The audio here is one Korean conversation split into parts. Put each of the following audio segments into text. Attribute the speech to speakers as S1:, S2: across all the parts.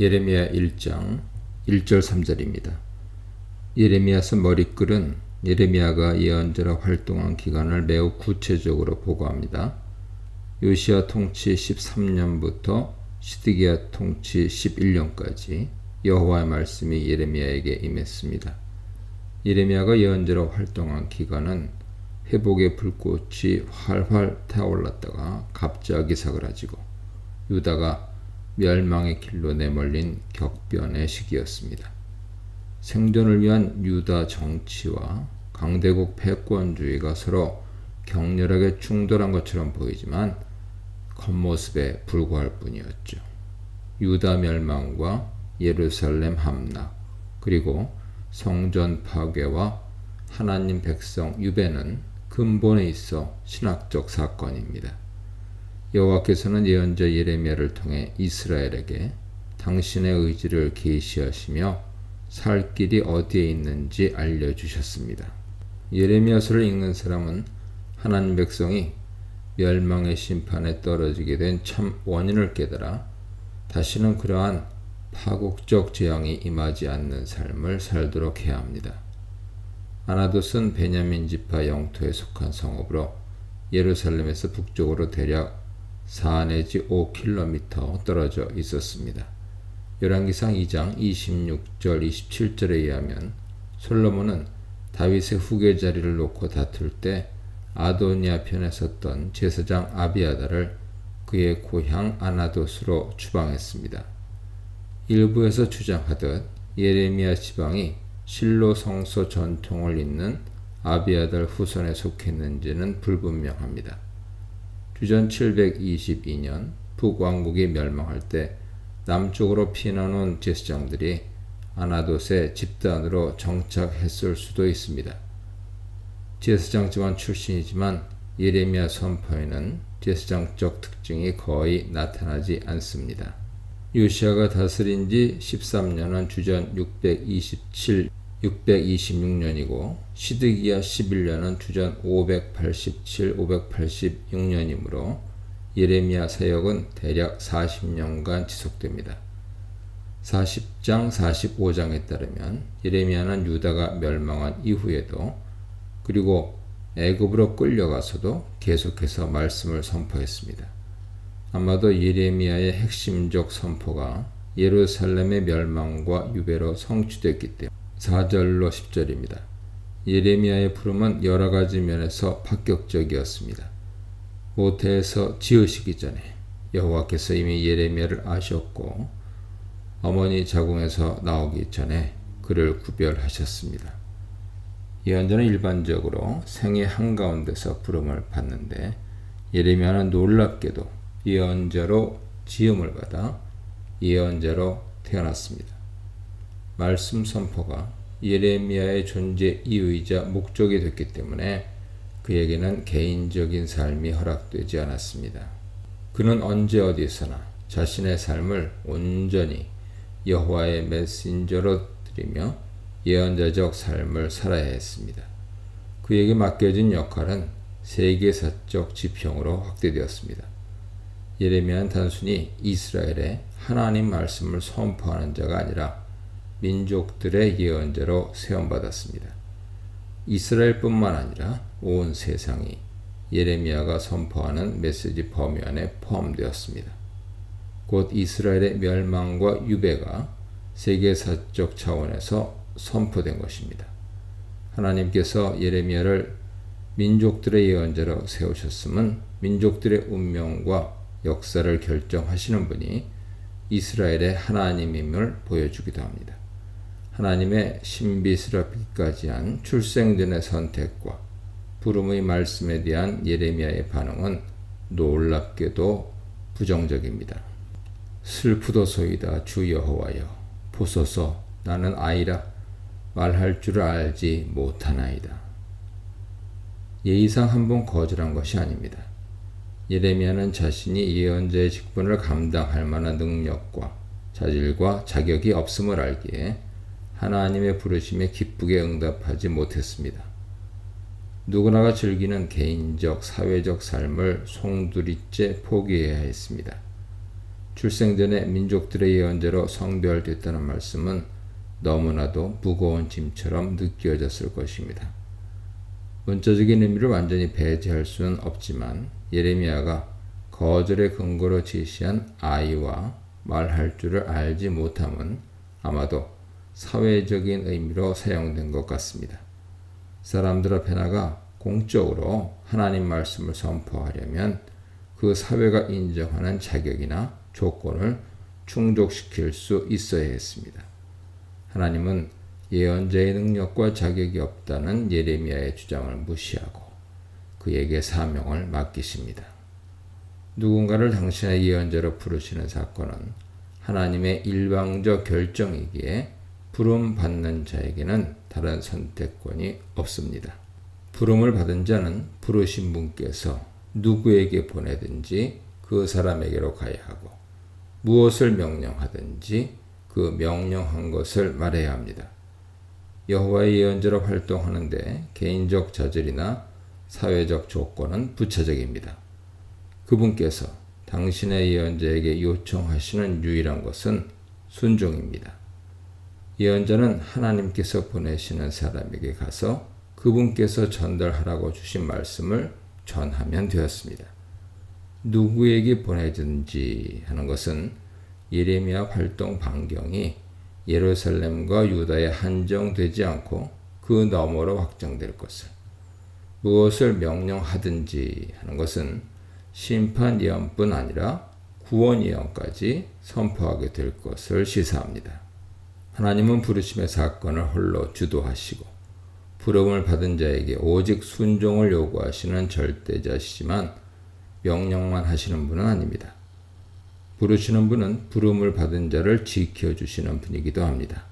S1: 예레미야 1장 1절 3절입니다. 예레미야서 머리글은 예레미야가 예언자로 활동한 기간을 매우 구체적으로 보고합니다. 요시야 통치 13년부터 시드기야 통치 11년까지 여호와의 말씀이 예레미야에게 임했습니다. 예레미야가 예언자로 활동한 기간은 회복의 불꽃이 활활 타올랐다가 갑자기 사그라지고 유다가 멸망의 길로 내몰린 격변의 시기였습니다. 생존을 위한 유다 정치와 강대국 패권주의가 서로 격렬하게 충돌한 것처럼 보이지만 겉모습에 불과할 뿐이었죠. 유다 멸망과 예루살렘 함락, 그리고 성전 파괴와 하나님 백성 유배는 근본에 있어 신학적 사건입니다. 여호와께서는 예언자 예레미야를 통해 이스라엘에게 당신의 의지를 계시하시며 살 길이 어디에 있는지 알려주셨습니다. 예레미야서를 읽는 사람은 하나님 백성이 멸망의 심판에 떨어지게 된 참 원인을 깨달아 다시는 그러한 파국적 재앙이 임하지 않는 삶을 살도록 해야 합니다. 아나돗은 베냐민 지파 영토에 속한 성읍으로 예루살렘에서 북쪽으로 대략 4 내지 5km 떨어져 있었습니다. 열왕기상 2장 26절 27절에 의하면 솔로몬은 다윗의 후계 자리를 놓고 다툴 때 아도니아 편에 섰던 제사장 아비아달을 그의 고향 아나돗으로 추방했습니다. 일부에서 주장하듯 예레미야 지방이 실로 성소 전통을 잇는 아비아달 후손에 속했는지는 불분명합니다. 주전 722년 북왕국이 멸망할 때 남쪽으로 피난온 제사장들이 아나돗에 집단으로 정착했을 수도 있습니다. 제사장 집안 출신이지만 예레미야 선포에는 제사장적 특징이 거의 나타나지 않습니다. 요시야가 다스린 지 13년은 주전 626년이고 시드기야 11년은 주전 587-586년이므로 예레미야 사역은 대략 40년간 지속됩니다. 40장 45장에 따르면 예레미야는 유다가 멸망한 이후에도 그리고 애굽으로 끌려가서도 계속해서 말씀을 선포했습니다. 아마도 예레미야의 핵심적 선포가 예루살렘의 멸망과 유배로 성취됐기 때문에 4절로 10절입니다. 예레미야의 부름은 여러 가지 면에서 파격적이었습니다. 모태에서 지으시기 전에 여호와께서 이미 예레미야를 아셨고 어머니 자궁에서 나오기 전에 그를 구별하셨습니다. 예언자는 일반적으로 생애 한가운데서 부름을 받는데 예레미야는 놀랍게도 예언자로 지음을 받아 예언자로 태어났습니다. 말씀 선포가 예레미야의 존재 이유이자 목적이 됐기 때문에 그에게는 개인적인 삶이 허락되지 않았습니다. 그는 언제 어디서나 자신의 삶을 온전히 여호와의 메신저로 드리며 예언자적 삶을 살아야 했습니다. 그에게 맡겨진 역할은 세계사적 지평으로 확대되었습니다. 예레미야는 단순히 이스라엘의 하나님 말씀을 선포하는 자가 아니라 민족들의 예언자로 세움받았습니다. 이스라엘뿐만 아니라 온 세상이 예레미야가 선포하는 메시지 범위 안에 포함되었습니다. 곧 이스라엘의 멸망과 유배가 세계사적 차원에서 선포된 것입니다. 하나님께서 예레미야를 민족들의 예언자로 세우셨음은 민족들의 운명과 역사를 결정하시는 분이 이스라엘의 하나님임을 보여주기도 합니다. 하나님의 신비스럽기까지 한 출생전의 선택과 부름의 말씀에 대한 예레미야의 반응은 놀랍게도 부정적입니다. 슬프도소이다 주 여호와여 보소서 나는 아이라 말할 줄 알지 못하나이다. 예의상 한 번 거절한 것이 아닙니다. 예레미야는 자신이 예언자의 직분을 감당할 만한 능력과 자질과 자격이 없음을 알기에 하나님의 부르심에 기쁘게 응답하지 못했습니다. 누구나가 즐기는 개인적, 사회적 삶을 송두리째 포기해야 했습니다. 출생 전에 민족들의 예언자로 성별됐다는 말씀은 너무나도 무거운 짐처럼 느껴졌을 것입니다. 문자적인 의미를 완전히 배제할 수는 없지만 예레미야가 거절의 근거로 제시한 아이와 말할 줄을 알지 못함은 아마도 사회적인 의미로 사용된 것 같습니다. 사람들 앞에 나가 공적으로 하나님 말씀을 선포하려면 그 사회가 인정하는 자격이나 조건을 충족시킬 수 있어야 했습니다. 하나님은 예언자의 능력과 자격이 없다는 예레미야의 주장을 무시하고 그에게 사명을 맡기십니다. 누군가를 당신의 예언자로 부르시는 사건은 하나님의 일방적 결정이기에 부름 받는 자에게는 다른 선택권이 없습니다. 부름을 받은 자는 부르신 분께서 누구에게 보내든지 그 사람에게로 가야 하고 무엇을 명령하든지 그 명령한 것을 말해야 합니다. 여호와의 예언자로 활동하는데 개인적 자질이나 사회적 조건은 부차적입니다. 그분께서 당신의 예언자에게 요청하시는 유일한 것은 순종입니다. 예언자는 하나님께서 보내시는 사람에게 가서 그분께서 전달하라고 주신 말씀을 전하면 되었습니다. 누구에게 보내든지 하는 것은 예레미야 활동 반경이 예루살렘과 유다에 한정되지 않고 그 너머로 확장될 것을, 무엇을 명령하든지 하는 것은 심판 예언뿐 아니라 구원 예언까지 선포하게 될 것을 시사합니다. 하나님은 부르심의 사건을 홀로 주도하시고 부름을 받은 자에게 오직 순종을 요구하시는 절대자시지만 명령만 하시는 분은 아닙니다. 부르시는 분은 부름을 받은 자를 지켜주시는 분이기도 합니다.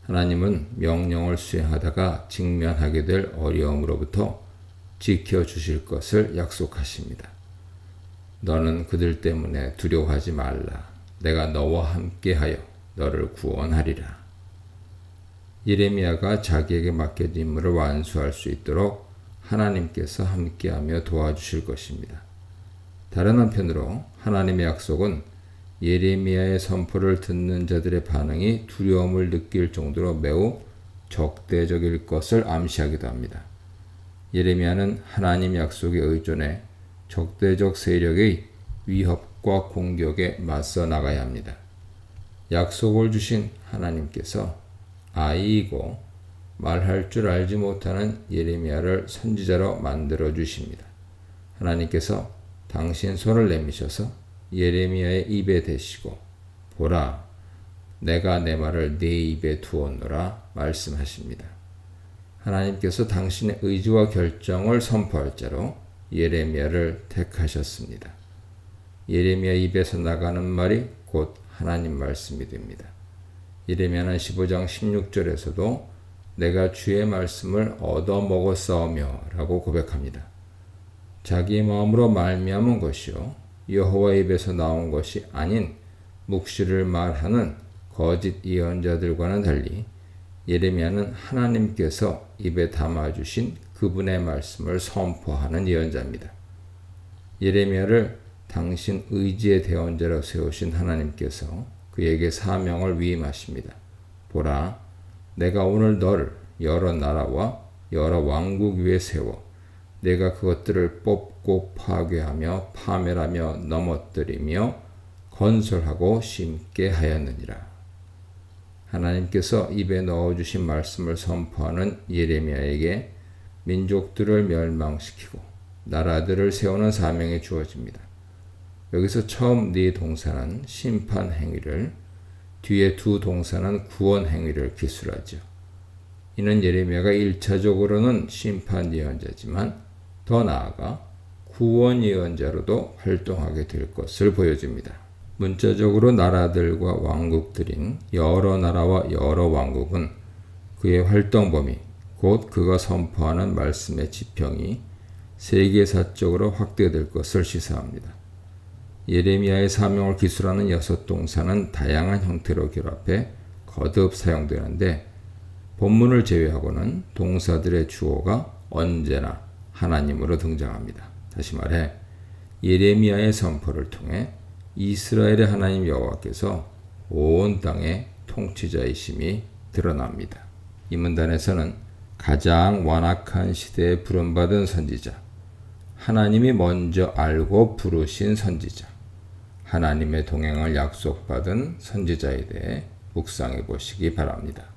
S1: 하나님은 명령을 수행하다가 직면하게 될 어려움으로부터 지켜주실 것을 약속하십니다. 너는 그들 때문에 두려워하지 말라. 내가 너와 함께하여 너를 구원하리라. 예레미야가 자기에게 맡겨진 임무를 완수할 수 있도록 하나님께서 함께하며 도와주실 것입니다. 다른 한편으로 하나님의 약속은 예레미야의 선포를 듣는 자들의 반응이 두려움을 느낄 정도로 매우 적대적일 것을 암시하기도 합니다. 예레미야는 하나님 약속에 의존해 적대적 세력의 위협과 공격에 맞서 나가야 합니다. 약속을 주신 하나님께서 아이이고 말할 줄 알지 못하는 예레미야를 선지자로 만들어 주십니다. 하나님께서 당신 손을 내미셔서 예레미야의 입에 대시고 보라, 내가 내 말을 네 입에 두었노라 말씀하십니다. 하나님께서 당신의 의지와 결정을 선포할 자로 예레미야를 택하셨습니다. 예레미야 입에서 나가는 말이 곧 하나님 말씀이 됩니다. 예레미야는 15장 16절에서도 내가 주의 말씀을 얻어먹었사오며 라고 고백합니다. 자기의 마음으로 말미암은 것이요 여호와 입에서 나온 것이 아닌 묵시를 말하는 거짓 예언자들과는 달리 예레미야는 하나님께서 입에 담아주신 그분의 말씀을 선포하는 예언자입니다. 예레미야를 당신 의지의 대언자로 세우신 하나님께서 그에게 사명을 위임하십니다. 보라, 내가 오늘 너를 여러 나라와 여러 왕국 위에 세워 내가 그것들을 뽑고 파괴하며 파멸하며 넘어뜨리며 건설하고 심게 하였느니라. 하나님께서 입에 넣어주신 말씀을 선포하는 예레미야에게 민족들을 멸망시키고 나라들을 세우는 사명이 주어집니다. 여기서 처음 네 동사는 심판 행위를, 뒤에 두 동사는 구원 행위를 기술하죠. 이는 예레미야가 1차적으로는 심판 예언자지만 더 나아가 구원 예언자로도 활동하게 될 것을 보여줍니다. 문자적으로 나라들과 왕국들인 여러 나라와 여러 왕국은 그의 활동 범위, 곧 그가 선포하는 말씀의 지평이 세계사적으로 확대될 것을 시사합니다. 예레미야의 사명을 기술하는 6동사는 다양한 형태로 결합해 거듭 사용되는데 본문을 제외하고는 동사들의 주어가 언제나 하나님으로 등장합니다. 다시 말해 예레미야의 선포를 통해 이스라엘의 하나님 여호와께서 온 땅의 통치자이심이 드러납니다. 이 문단에서는 가장 완악한 시대에 부름받은 선지자, 하나님이 먼저 알고 부르신 선지자, 하나님의 동행을 약속받은 선지자에 대해 묵상해 보시기 바랍니다.